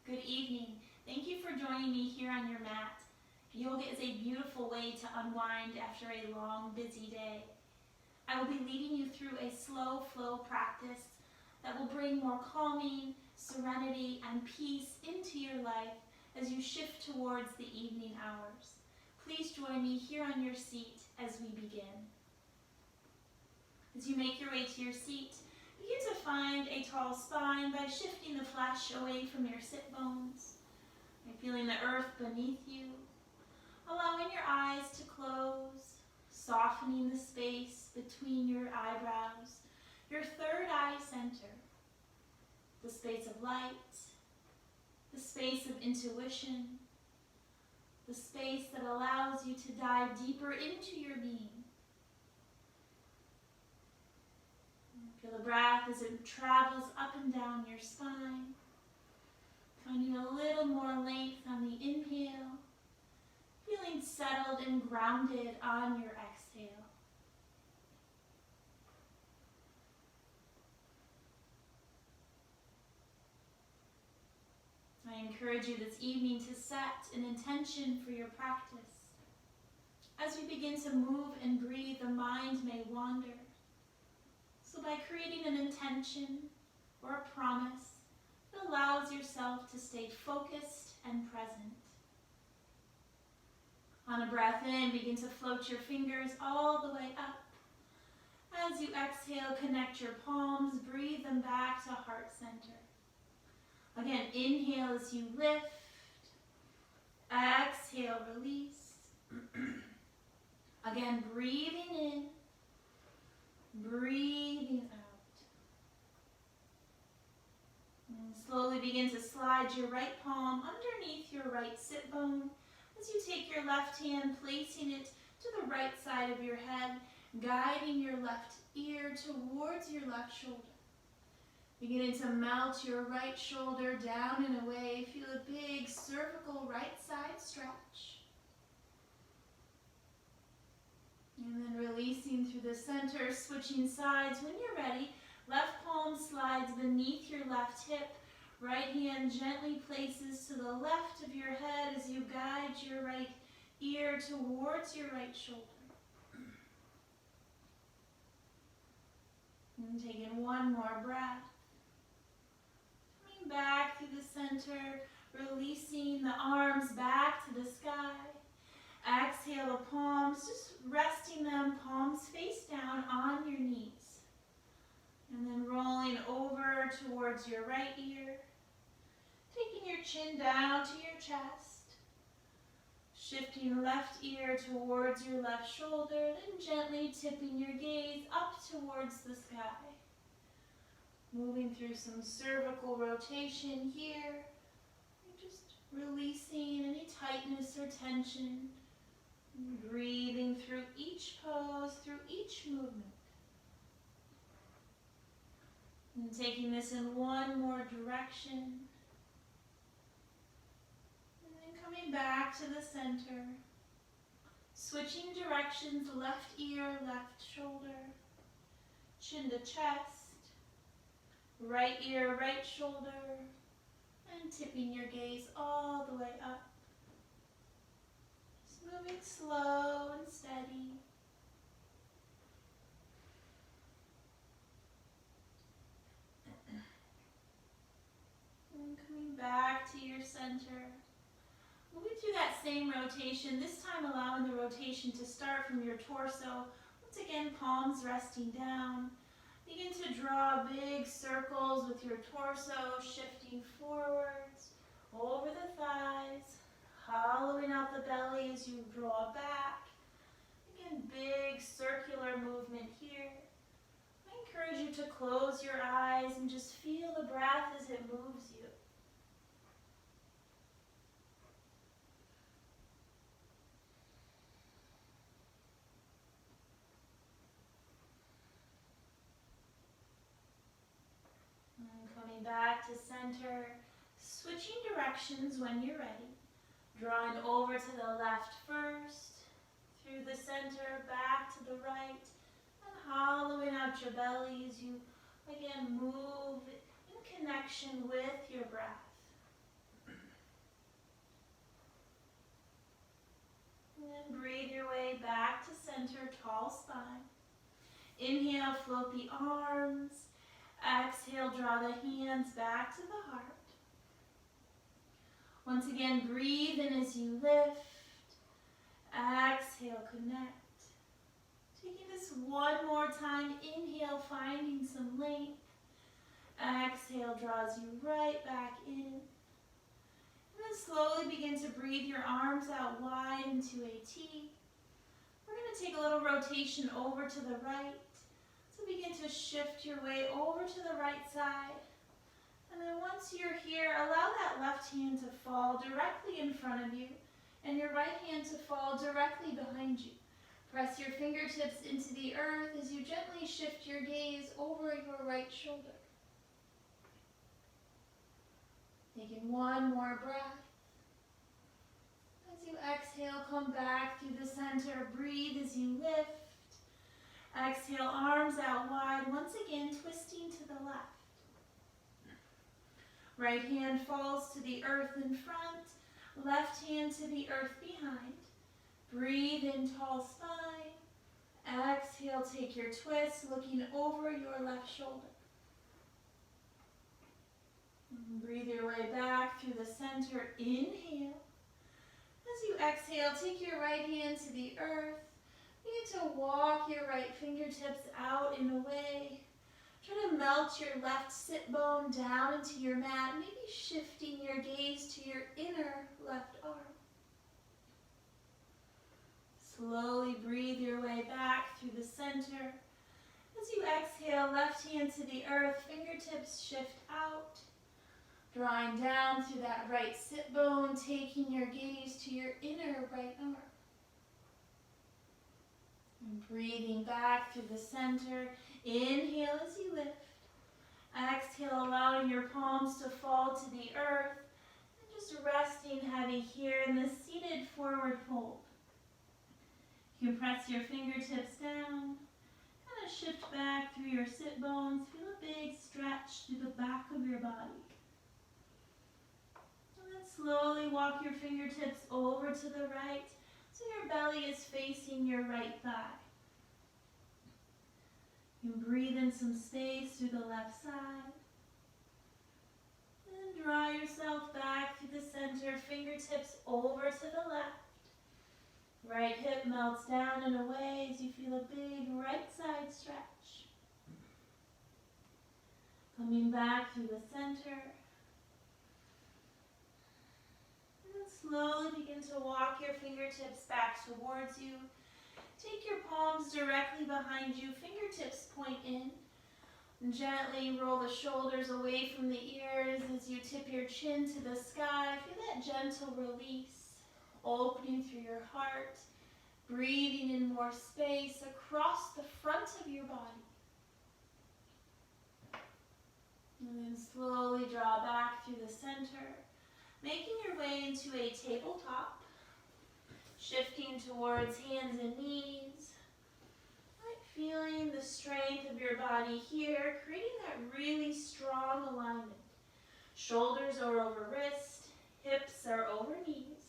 Good evening. Thank you for joining me here on your mat. Yoga is a beautiful way to unwind after a long, busy day. I will be leading you through a slow flow practice that will bring more calming, serenity, and peace into your life as you shift towards the evening hours. Please join me here on your seat as we begin. As you make your way to your seat, begin to find a tall spine by shifting the flesh away from your sit bones. You're feeling the earth beneath you, allowing your eyes to close, softening the space between your eyebrows, your third eye center, the space of light, the space of intuition, the space that allows you to dive deeper into your being. Feel the breath as it travels up and down your spine, finding a little more length on the inhale, feeling settled and grounded on your exhale. I encourage you this evening to set an intention for your practice. As we begin to move and breathe, the mind may wander. So by creating an intention or a promise, it allows yourself to stay focused and present. On a breath in, begin to float your fingers all the way up. As you exhale, connect your palms, breathe them back to heart center. Again, inhale as you lift. Exhale, release. Again, breathing in. Breathing out. And slowly begin to slide your right palm underneath your right sit bone as you take your left hand, placing it to the right side of your head, guiding your left ear towards your left shoulder. Beginning to melt your right shoulder down and away. Feel a big cervical right side stretch. And then releasing through the center, switching sides. When you're ready, left palm slides beneath your left hip. Right hand gently places to the left of your head as you guide your right ear towards your right shoulder. And taking one more breath. Coming back through the center, releasing the arms back to the sky. Exhale the palms, just resting them, palms face down on your knees. And then rolling over towards your right ear. Taking your chin down to your chest. Shifting left ear towards your left shoulder, then gently tipping your gaze up towards the sky. Moving through some cervical rotation here. Just releasing any tightness or tension. Breathing through each pose, through each movement. And taking this in one more direction. And then coming back to the center. Switching directions, left ear, left shoulder. Chin to chest. Right ear, right shoulder. And tipping your gaze all the way up. Moving slow and steady. And coming back to your center. Moving through that same rotation, this time allowing the rotation to start from your torso. Once again, palms resting down. Begin to draw big circles with your torso, shifting forwards, over the thighs. Hollowing out the belly as you draw back. Again, big circular movement here. I encourage you to close your eyes and just feel the breath as it moves you. And coming back to center, switching directions when you're ready. Drawing over to the left first, through the center, back to the right, and hollowing out your belly as you, again, move in connection with your breath. center, tall spine. Inhale, float the arms. Exhale, draw the hands back to the heart. Once again, breathe in as you lift. Exhale, connect. Taking this one more time. Inhale, finding some length. Exhale, draws you right back in. And then slowly begin to breathe your arms out wide into a T. We're going to take a little rotation over to the right. So begin to shift your way over to the right side. And then once you're here, allow that left hand to fall directly in front of you and your right hand to fall directly behind you. Press your fingertips into the earth as you gently shift your gaze over your right shoulder. Taking one more breath. As you exhale, come back through the center. Breathe as you lift. Exhale, arms out wide. Once again, twisting to the left. Right hand falls to the earth in front. Left hand to the earth behind. Breathe in, tall spine. Exhale, take your twist, looking over your left shoulder. Breathe your way back through the center. Inhale. As you exhale, take your right hand to the earth. Begin to walk your right fingertips out and away. Try to melt your left sit bone down into your mat, maybe shifting your gaze to your inner left arm. Slowly breathe your way back through the center. As you exhale, left hand to the earth, fingertips shift out. Drawing down through that right sit bone, taking your gaze to your inner right arm. And breathing back through the center. Inhale as you lift. Exhale, allowing your palms to fall to the earth. And just resting heavy here in the seated forward fold. You can press your fingertips down. Kind of shift back through your sit bones. Feel a big stretch through the back of your body. And then slowly walk your fingertips over to the right so your belly is facing your right thigh. You can breathe in some space through the left side. And draw yourself back through the center, fingertips over to the left. Right hip melts down and away as you feel a big right side stretch. Coming back through the center. And then slowly begin to walk your fingertips back towards you. Take your palms directly behind you, fingertips point in. And gently roll the shoulders away from the ears as you tip your chin to the sky. Feel that gentle release, opening through your heart, breathing in more space across the front of your body. And then slowly draw back through the center, making your way into a tabletop. Shifting towards hands and knees. Right, feeling the strength of your body here, creating that really strong alignment. Shoulders are over wrist, hips are over knees.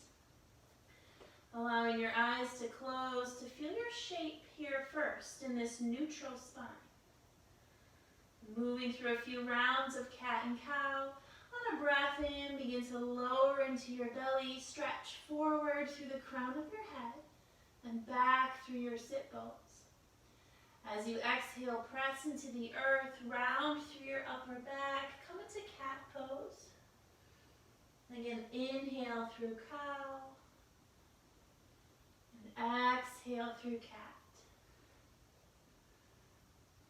Allowing your eyes to close to feel your shape here first in this neutral spine. Moving through a few rounds of cat and cow. On a breath in, begin to lower into your belly, stretch forward through the crown of your head, and back through your sit bones. As you exhale, press into the earth, round through your upper back, come into cat pose. Again, inhale through cow, and exhale through cat.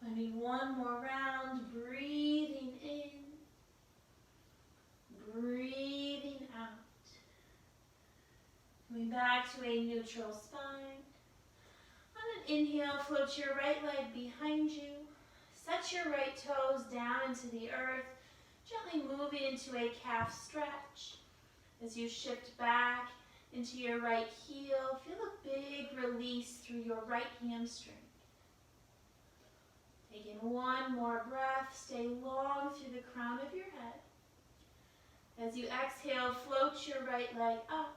I need one more round, breathing in. Breathing out. Coming back to a neutral spine. On an inhale, float your right leg behind you. Set your right toes down into the earth. Gently moving into a calf stretch. As you shift back into your right heel, feel a big release through your right hamstring. Taking one more breath, stay long through the crown of your head. As you exhale, float your right leg up.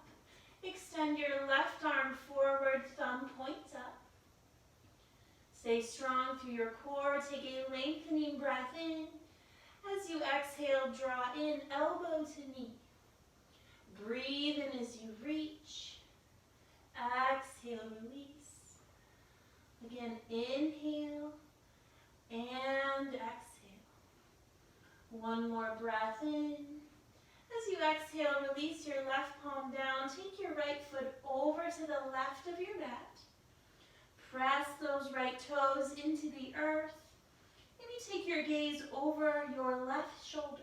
Extend your left arm forward, thumb points up. Stay strong through your core. Take a lengthening breath in. As you exhale, draw in elbow to knee. Breathe in as you reach. Exhale, release. Again, inhale and exhale. One more breath in. As you exhale, release your left palm down. Take your right foot over to the left of your mat. Press those right toes into the earth. Maybe take your gaze over your left shoulder.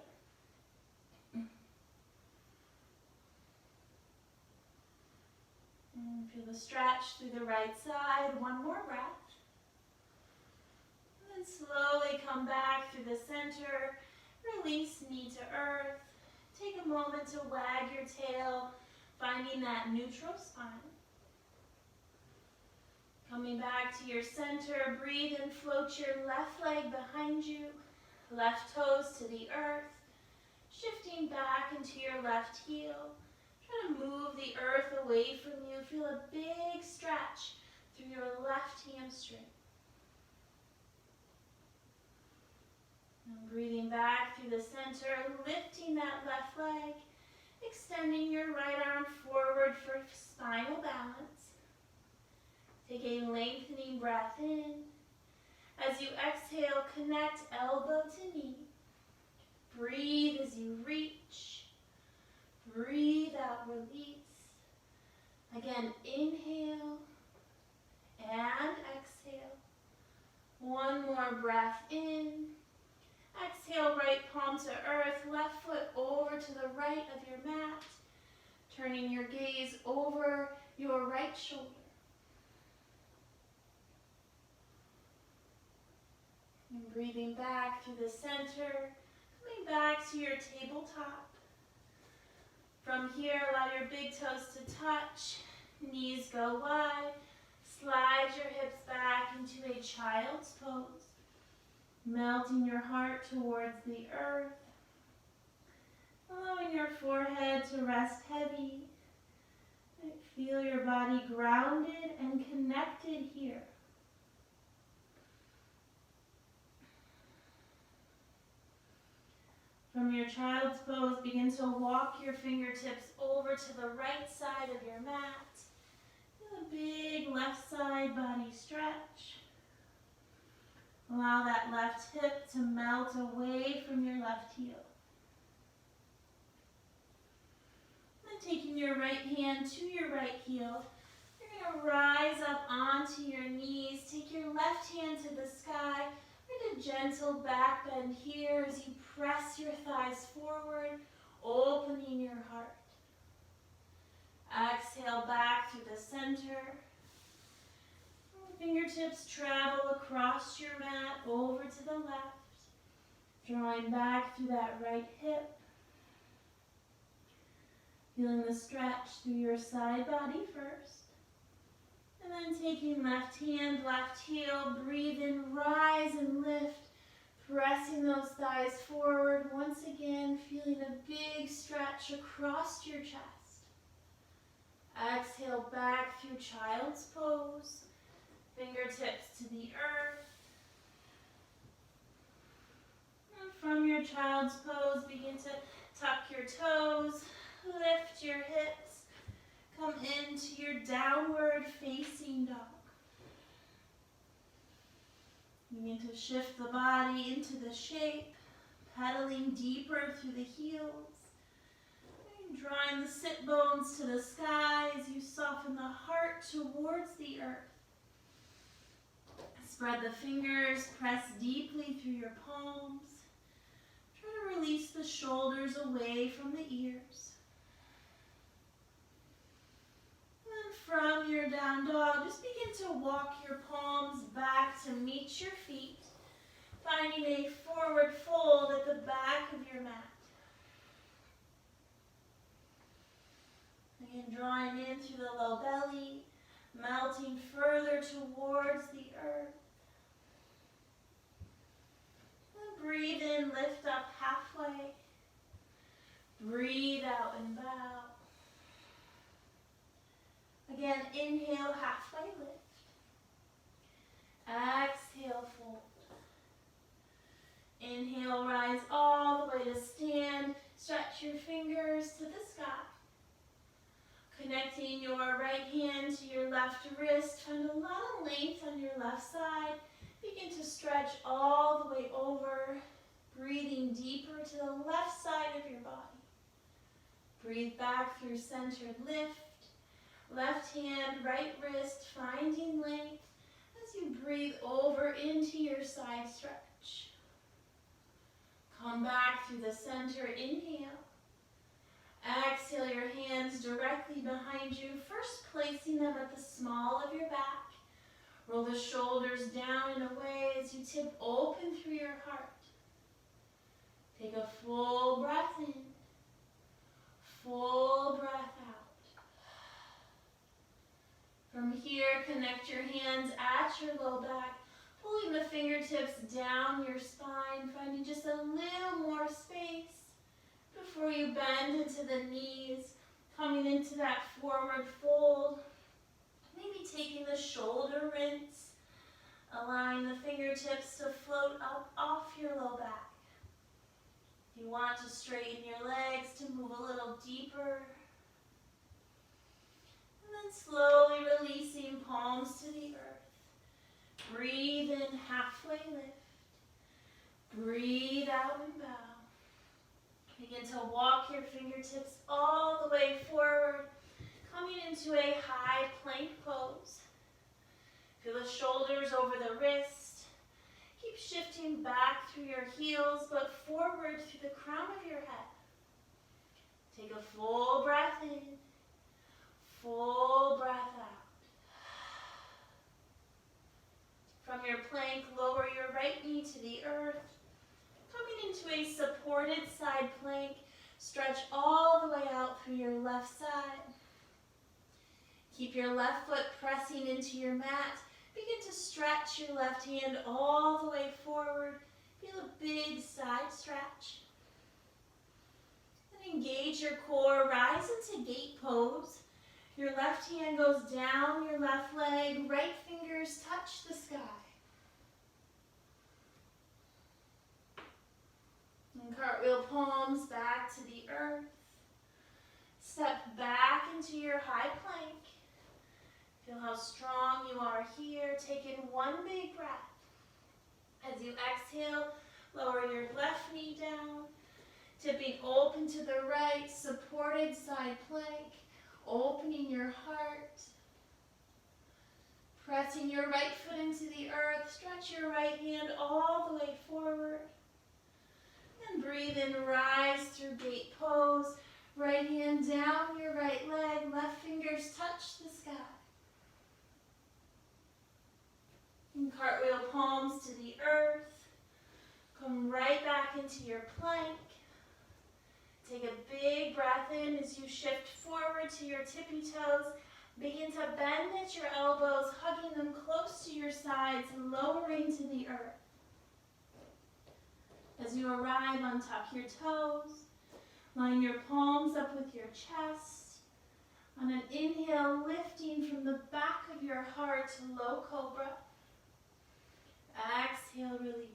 And feel the stretch through the right side. One more breath. And then slowly come back through the center. Release knee to earth. Take a moment to wag your tail, finding that neutral spine. Coming back to your center, breathe and float your left leg behind you, left toes to the earth, shifting back into your left heel. Try to move the earth away from you. Feel a big stretch through your left hamstring. And breathing back through the center, lifting that left leg, extending your right arm forward for spinal balance. Take a lengthening breath in. As you exhale, connect elbow to knee. Breathe as you reach. Breathe out, release. Again, inhale and exhale. One more breath in. Exhale, right palm to earth, left foot over to the right of your mat. Turning your gaze over your right shoulder. And breathing back through the center, coming back to your tabletop. From here, allow your big toes to touch, knees go wide, slide your hips back into a child's pose, melting your heart towards the earth, allowing your forehead to rest heavy. Feel your body grounded and connected here. From your child's pose, begin to walk your fingertips over to the right side of your mat. Feel a big left side body stretch. Allow that left hip to melt away from your left heel. Then taking your right hand to your right heel, you're going to rise up onto your knees. Take your left hand to the sky. A gentle back bend here as you press your thighs forward, opening your heart. Exhale back through the center. Fingertips travel across your mat over to the left, drawing back through that right hip. Feeling the stretch through your side body first. And then taking left hand, left heel, breathe in, rise and lift, pressing those thighs forward. Once again, feeling a big stretch across your chest. Exhale back through child's pose, fingertips to the earth. And from your child's pose, begin to tuck your toes, lift your hips. Come into your downward facing dog. Begin to shift the body into the shape, pedaling deeper through the heels. Drawing the sit bones to the sky as you soften the heart towards the earth. Spread the fingers, press deeply through your palms. Try to release the shoulders away from the ears. From your down dog, just begin to walk your palms back to meet your feet, finding a forward fold at the back of your mat. Again, drawing in through the low belly, melting further towards the earth. And breathe in, lift up halfway. Breathe out and bow. Again, inhale, halfway lift. Exhale, fold. Inhale, rise all the way to stand. Stretch your fingers to the sky. Connecting your right hand to your left wrist. Find a lot of length on your left side. Begin to stretch all the way over. Breathing deeper to the left side of your body. Breathe back through centered lift. Left hand, right wrist, finding length as you breathe over into your side stretch. Come back through the center, inhale. Exhale your hands directly behind you, first placing them at the small of your back. Roll the shoulders down and away as you tip open through your heart. Take a full breath in, full breath out. From here, connect your hands at your low back, pulling the fingertips down your spine, finding just a little more space before you bend into the knees, coming into that forward fold. Maybe taking the shoulder rinse, allowing the fingertips to float up off your low back. If you want to straighten your legs to move a little deeper. And then slowly releasing palms to the earth. Breathe in, halfway lift. Breathe out and bow. Begin to walk your fingertips all the way forward, coming into a high plank pose. Feel the shoulders over the wrist. Keep shifting back through your heels, but forward through the crown of your head. Take a full breath in, full breath out. From your plank, lower your right knee to the earth. Coming into a supported side plank, stretch all the way out through your left side. Keep your left foot pressing into your mat. Begin to stretch your left hand all the way forward. Feel a big side stretch. Then engage your core, rise into gate pose. Your left hand goes down your left leg, right fingers touch the sky. And cartwheel palms back to the earth. Step back into your high plank. Feel how strong you are here. Take in one big breath. As you exhale, lower your left knee down. Tipping open to the right, supported side plank. Opening your heart. Pressing your right foot into the earth. Stretch your right hand all the way forward. And breathe in, rise through gate pose. Right hand down your right leg. Left fingers touch the sky. And cartwheel palms to the earth. Come right back into your plank. Take a big breath in as you shift forward to your tippy toes. Begin to bend at your elbows, hugging them close to your sides, lowering to the earth. As you arrive, untuck your toes. Line your palms up with your chest. On an inhale, lifting from the back of your heart, low cobra. Exhale, release.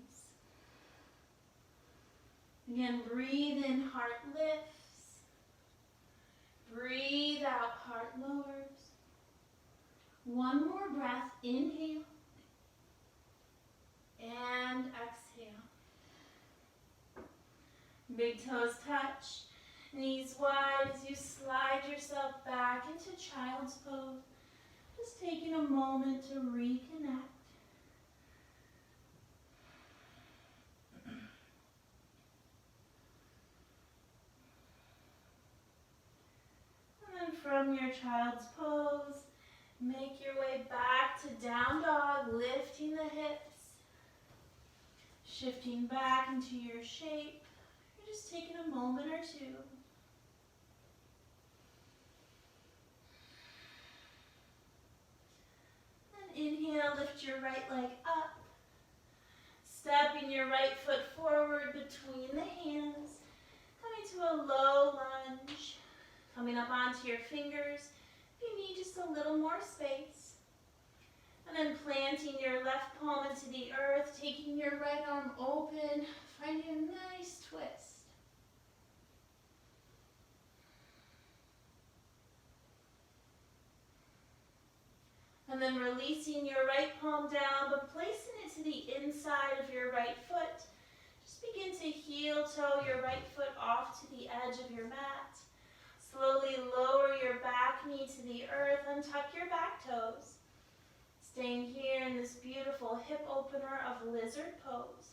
Again, breathe in, heart lifts. Breathe out, heart lowers. One more breath, inhale. And exhale. Big toes touch. Knees wide as you slide yourself back into child's pose. Just taking a moment to reconnect. From your child's pose, make your way back to down dog, lifting the hips, shifting back into your shape. You're just taking a moment or two. And inhale, lift your right leg up, stepping your right foot forward between the hands, coming to a low lunge. Coming up onto your fingers, if you need just a little more space. And then planting your left palm into the earth, taking your right arm open, finding a nice twist. And then releasing your right palm down, but placing it to the inside of your right foot. Just begin to heel toe your right foot off to the edge of your mat. Slowly lower your back knee to the earth and tuck your back toes. Staying here in this beautiful hip opener of lizard pose.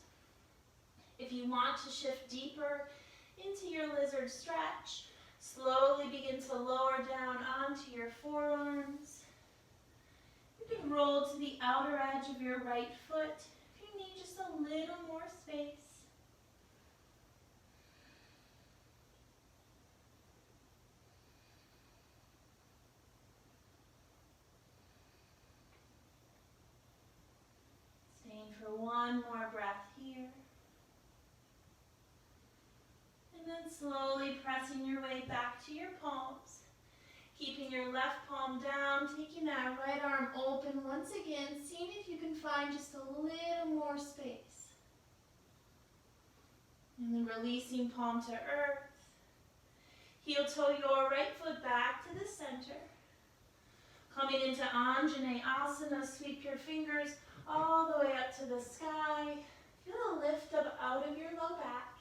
If you want to shift deeper into your lizard stretch, slowly begin to lower down onto your forearms. You can roll to the outer edge of your right foot if you need just a little more space. Staying for one more breath here. And then slowly pressing your way back to your palms. Keeping your left palm down, taking that right arm open once again, seeing if you can find just a little more space. And then releasing palm to earth. Heel toe your right foot back to the center. Coming into Anjaneyasana, sweep your fingers all the way up to the sky. Feel a lift up out of your low back.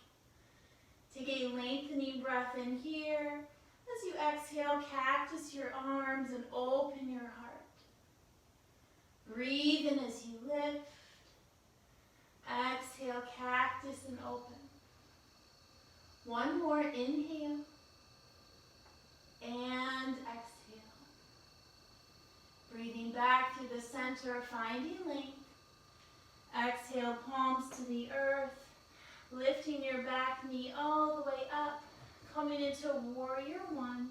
Take a lengthening breath in here. As you exhale, cactus your arms and open your heart. Breathe in as you lift. Exhale, cactus and open. One more inhale. And exhale. Breathing back through the center, finding length. Exhale, palms to the earth. Lifting your back knee all the way up. Coming into warrior one,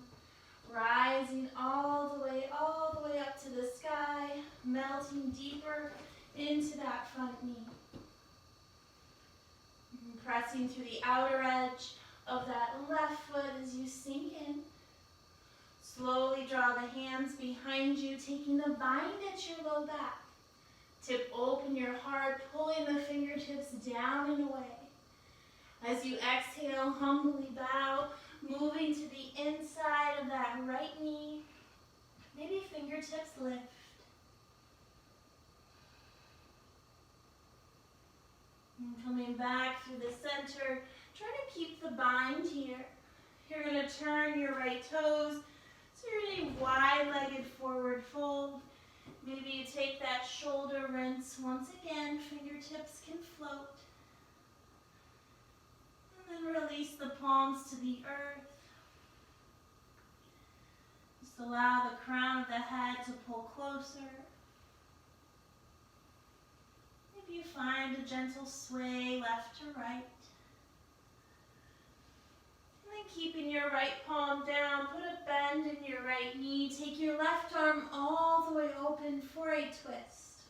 rising all the way up to the sky, melting deeper into that front knee. And pressing through the outer edge of that left foot as you sink in. Slowly draw the hands behind you, taking the bind at your low back. Tip open your heart, pulling the fingertips down and away. As you exhale, humbly bow, moving to the inside of that right knee. Maybe fingertips lift. And coming back through the center, try to keep the bind here. You're going to turn your right toes, so you're in a wide-legged forward fold. Maybe you take that shoulder rinse once again, fingertips can float. And release the palms to the earth. Just allow the crown of the head to pull closer. Maybe you find a gentle sway left to right. And then keeping your right palm down, put a bend in your right knee. Take your left arm all the way open for a twist.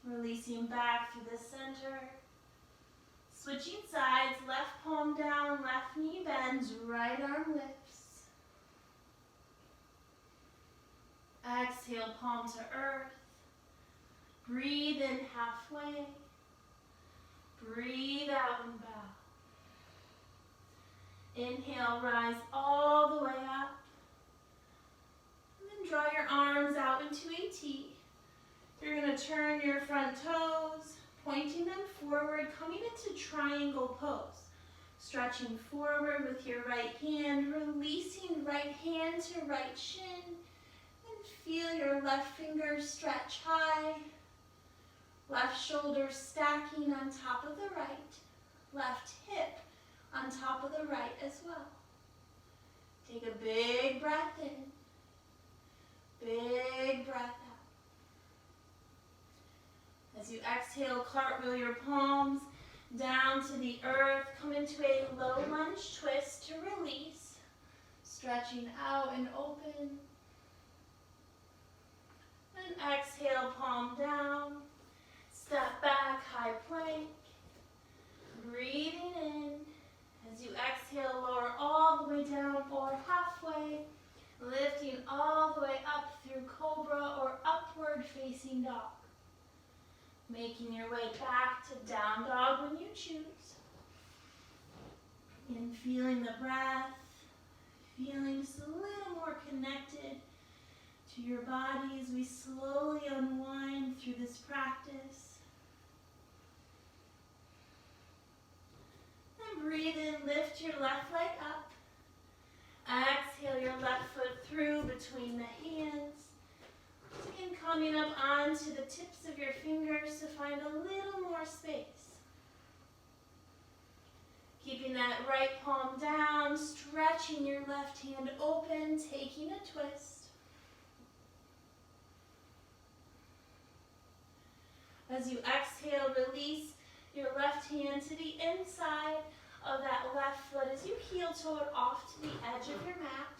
Releasing back through the center. Switching sides, left palm down, left knee bends, right arm lifts. Exhale, palm to earth. Breathe in halfway. Breathe out and bow. Inhale, rise all the way up. And then draw your arms out into a T. You're going to turn your front toes, pointing them forward, coming into triangle pose. Stretching forward with your right hand, releasing right hand to right shin. And feel your left fingers stretch high. Left shoulder stacking on top of the right. Left hip on top of the right as well. Take a big breath in. Big breath out. As you exhale, cartwheel your palms down to the earth. Come into a low lunge twist to release. Stretching out and open. And exhale, palm down. Step back, high plank. Breathing in. As you exhale, lower all the way down or halfway. Lifting all the way up through cobra Making your way back to down dog when you choose. And feeling the breath, feeling just a little more connected to your body as we slowly unwind through this practice. And breathe in, lift your left leg up. Exhale your left foot through between the hands. And coming up onto the tips of your fingers to find a little more space. Keeping that right palm down, stretching your left hand open, taking a twist. As you exhale, release your left hand to the inside of that left foot as you heel toe it off to the edge of your mat.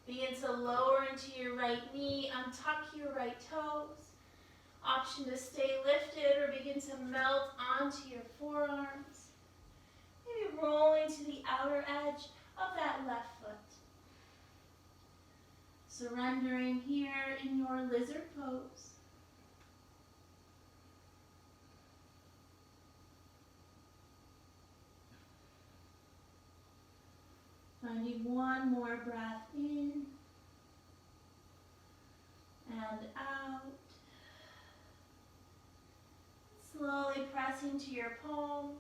Begin to lower into your right knee, untuck your right toes. Option to stay lifted or begin to melt onto your forearms. Maybe rolling to the outer edge of that left foot. Surrendering here in your lizard pose. Finding one more breath in and out. Slowly pressing to your palms.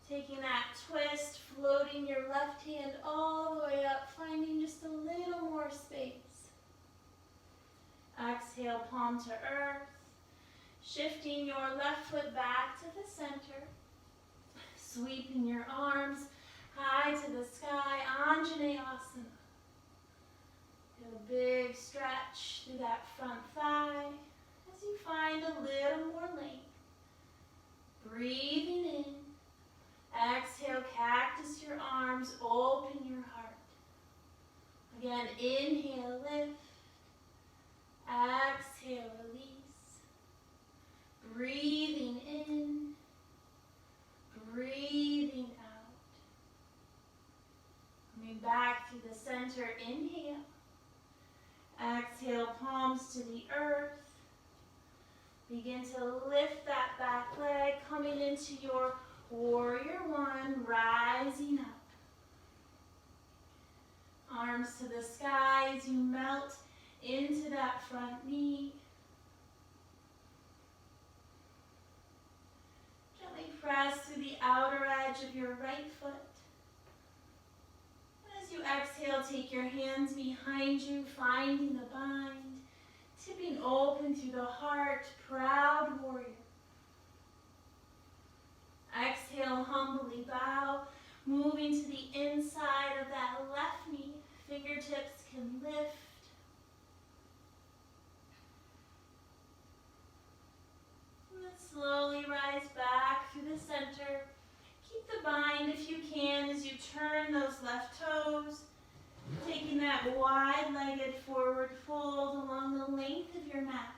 Taking that twist, floating your left hand all the way up, finding just a little more space. Exhale, palm to earth. Shifting your left foot back to the center. Sweeping your arms high to the sky, Anjaneyasana. Get a big stretch through that front thigh as you find a little more length. Breathing in. Exhale, cactus your arms, open your heart. Again, inhale, lift. Exhale, release. Breathing in. Breathing out. Coming back to the center, inhale. Exhale, palms to the earth. Begin to lift that back leg, coming into your warrior one, rising up. Arms to the sky as you melt into that front knee. Gently press to the outer edge of your right foot. As you exhale, take your hands behind you, finding the bind, tipping open through the heart, proud warrior. Exhale, humbly bow, moving to the inside of that left knee. Fingertips can lift. And then slowly rise back through the center. Keep the bind if you can as you turn those left toes. Taking that wide-legged forward fold along the length of your mat.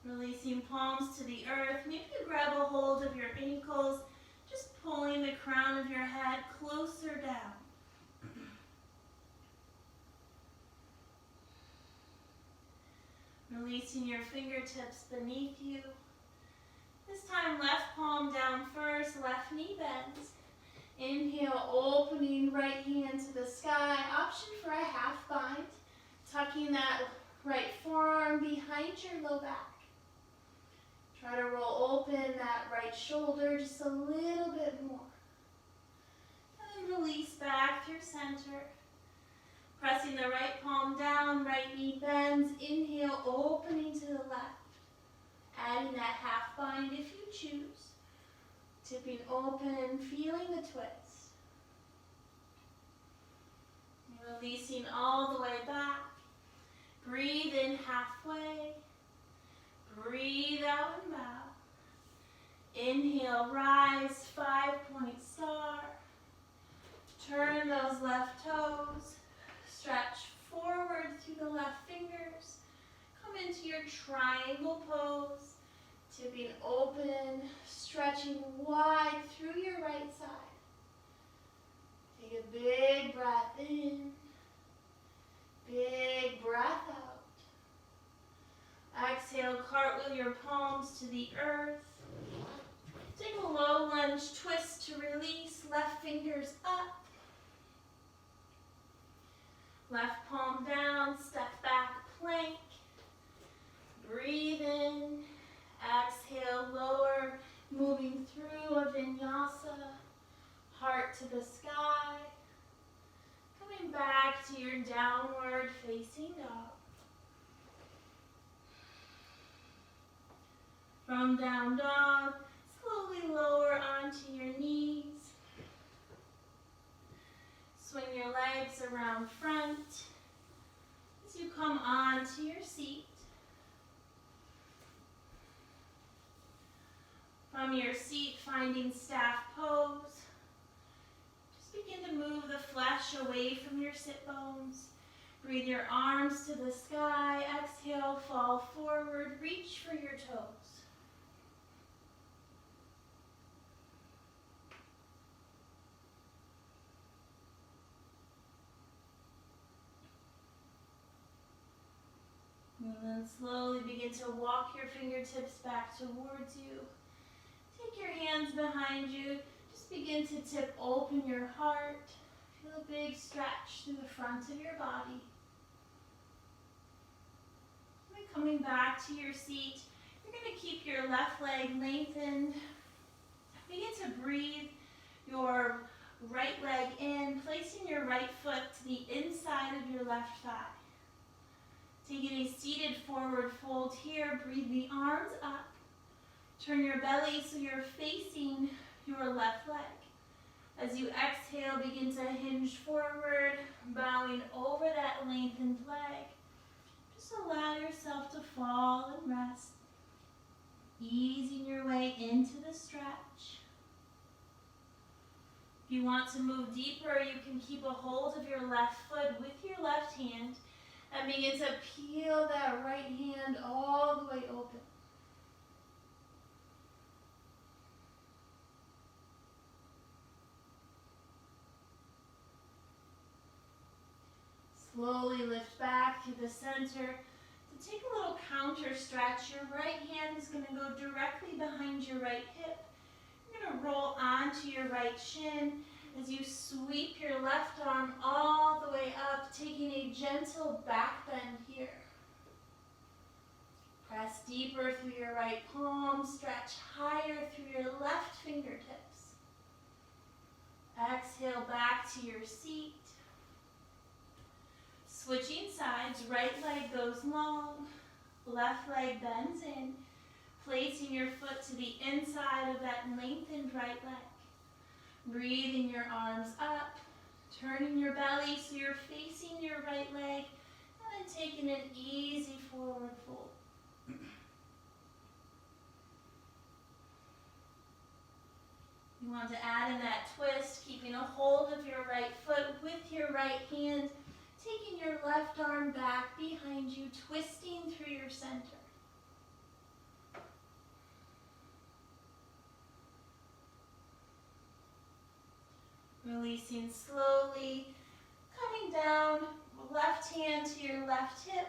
Releasing palms to the earth. Maybe you grab a hold of your ankles, just pulling the crown of your head closer down. Releasing your fingertips beneath you. This time, left palm down first, left knee bends. Inhale, opening right hand to the sky. Option for a half bind. Tucking that right forearm behind your low back. Try to roll open that right shoulder just a little bit more. And then release back through center. Pressing the right palm down, right knee bends. Inhale, opening to the left. Adding that half bind if you choose. Tipping open, feeling the twist. And releasing all the way back. Breathe in halfway. Breathe out and bow. Inhale, rise, 5-point star. Turn those left toes. Stretch forward through the left fingers. Come into your triangle pose. Tipping open, stretching wide through your right side. Take a big breath in. Big breath out. Exhale, cartwheel your palms to the earth. Take a low lunge twist to release. Left fingers up. Left palm down, step back, plank. Breathe in. Exhale, lower, moving through a vinyasa. Heart to the sky. Coming back to your downward facing dog. From down dog, slowly lower onto your knees. Swing your legs around front as you come onto your seat. From your seat, finding staff pose. Just begin to move the flesh away from your sit bones. Breathe your arms to the sky. Exhale, fall forward, reach for your toes. And then slowly begin to walk your fingertips back towards you. Take your hands behind you. Just begin to tip open your heart. Feel a big stretch through the front of your body. And coming back to your seat, you're going to keep your left leg lengthened. Begin to breathe your right leg in, placing your right foot to the inside of your left thigh. Taking a seated forward fold here, breathe the arms up. Turn your belly so you're facing your left leg. As you exhale, begin to hinge forward, bowing over that lengthened leg. Just allow yourself to fall and rest, easing your way into the stretch. If you want to move deeper, you can keep a hold of your left foot with your left hand and begin to peel that right hand all the way open. Slowly lift back to the center. To take a little counter stretch, your right hand is going to go directly behind your right hip. You're going to roll onto your right shin as you sweep your left arm all the way up, taking a gentle back bend here. Press deeper through your right palm, stretch higher through your left fingertips. Exhale back to your seat. Switching sides, right leg goes long, left leg bends in, placing your foot to the inside of that lengthened right leg. Breathing your arms up, turning your belly so you're facing your right leg, and then taking an easy forward fold. You want to add in that twist, keeping a hold of your right foot with your right hand, taking your left arm back behind you, twisting through your center. Releasing slowly, coming down, left hand to your left hip,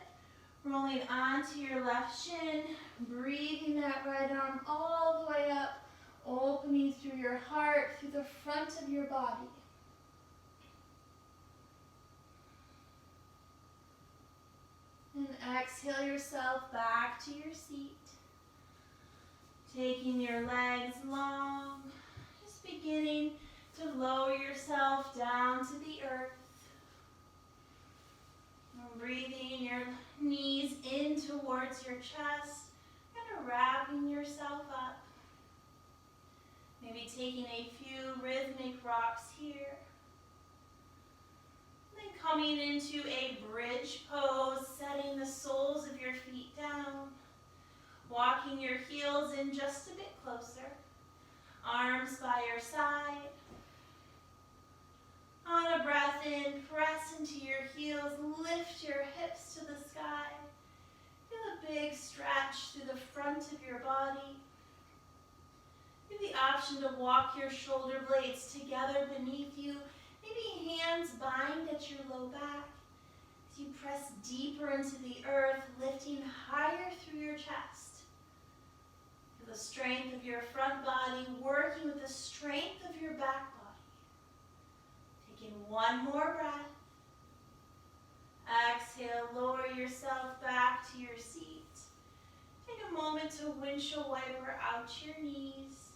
rolling onto your left shin, breathing that right arm all the way up, opening through your heart, through the front of your body. And exhale yourself back to your seat. Taking your legs long, just beginning to lower yourself down to the earth. And breathing your knees in towards your chest, kind of wrapping yourself up. Maybe taking a few rhythmic rocks here. Then coming into a bridge pose, setting the soles of your feet down. Walking your heels in just a bit closer. Arms by your side. On a breath in, press into your heels, lift your hips to the sky. Feel a big stretch through the front of your body. You have the option to walk your shoulder blades together beneath you. Maybe hands bind at your low back. As you press deeper into the earth, lifting higher through your chest. Feel the strength of your front body working with the strength of your back body. Taking one more breath. Exhale, lower yourself back to your seat. Take a moment to windshield wiper out your knees.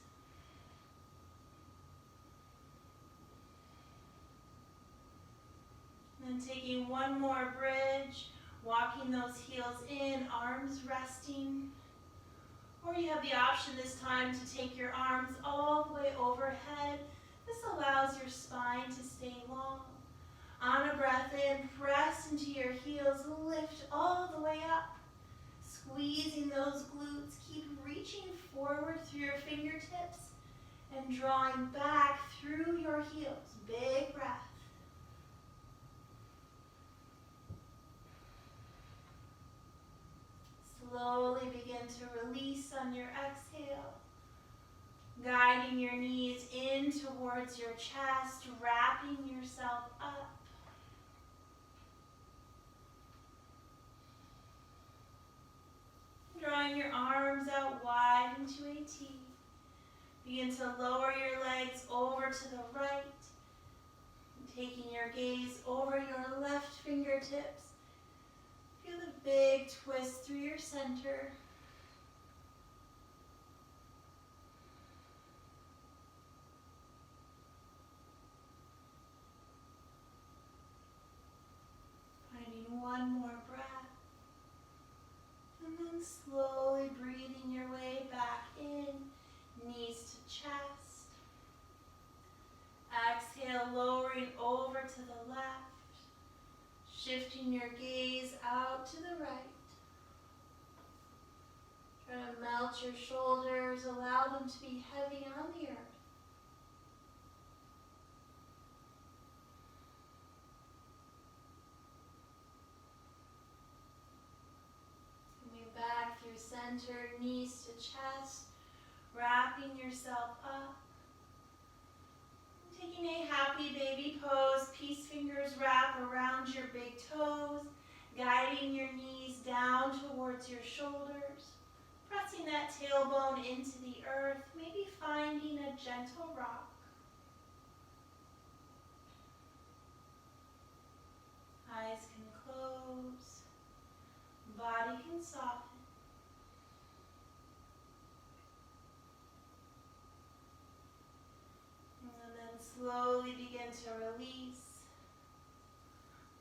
And taking one more bridge, walking those heels in, arms resting. Or you have the option this time to take your arms all the way overhead. This allows your spine to stay long. On a breath in, press into your heels, lift all the way up. Squeezing those glutes, keep reaching forward through your fingertips and drawing back through your heels. Big breath. Slowly begin to release on your exhale, guiding your knees in towards your chest, wrapping yourself up. Drawing your arms out wide into a T. Begin to lower your legs over to the right, taking your gaze over your left fingertips. Feel the big twist through your center. Finding one more breath. And then slowly breathing your way back in, knees to chest. Exhale, lowering over to the left. Shifting your gaze out to the right. Try to melt your shoulders, allow them to be heavy on the earth. Coming back through center, knees to chest, wrapping yourself up. Taking a happy baby pose, peace fingers wrap around your big toes, guiding your knees down towards your shoulders, pressing that tailbone into the earth, maybe finding a gentle rock. Eyes can close, body can soften. And then slowly begin to release.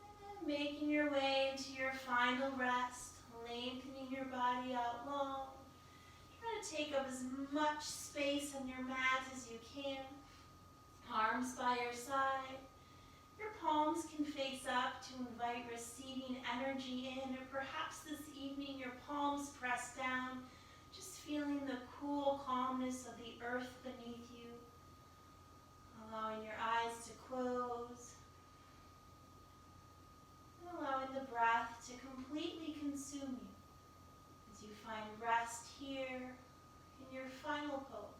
And then making your way into your final rest, lengthening your body out long. Try to take up as much space on your mat as you can. Arms by your side. Your palms can face up to invite receiving energy in, or perhaps this evening your palms press down, just feeling the cool calmness of the earth beneath you. Allowing your eyes to close. And allowing the breath to completely consume you as you find rest here in your final pose.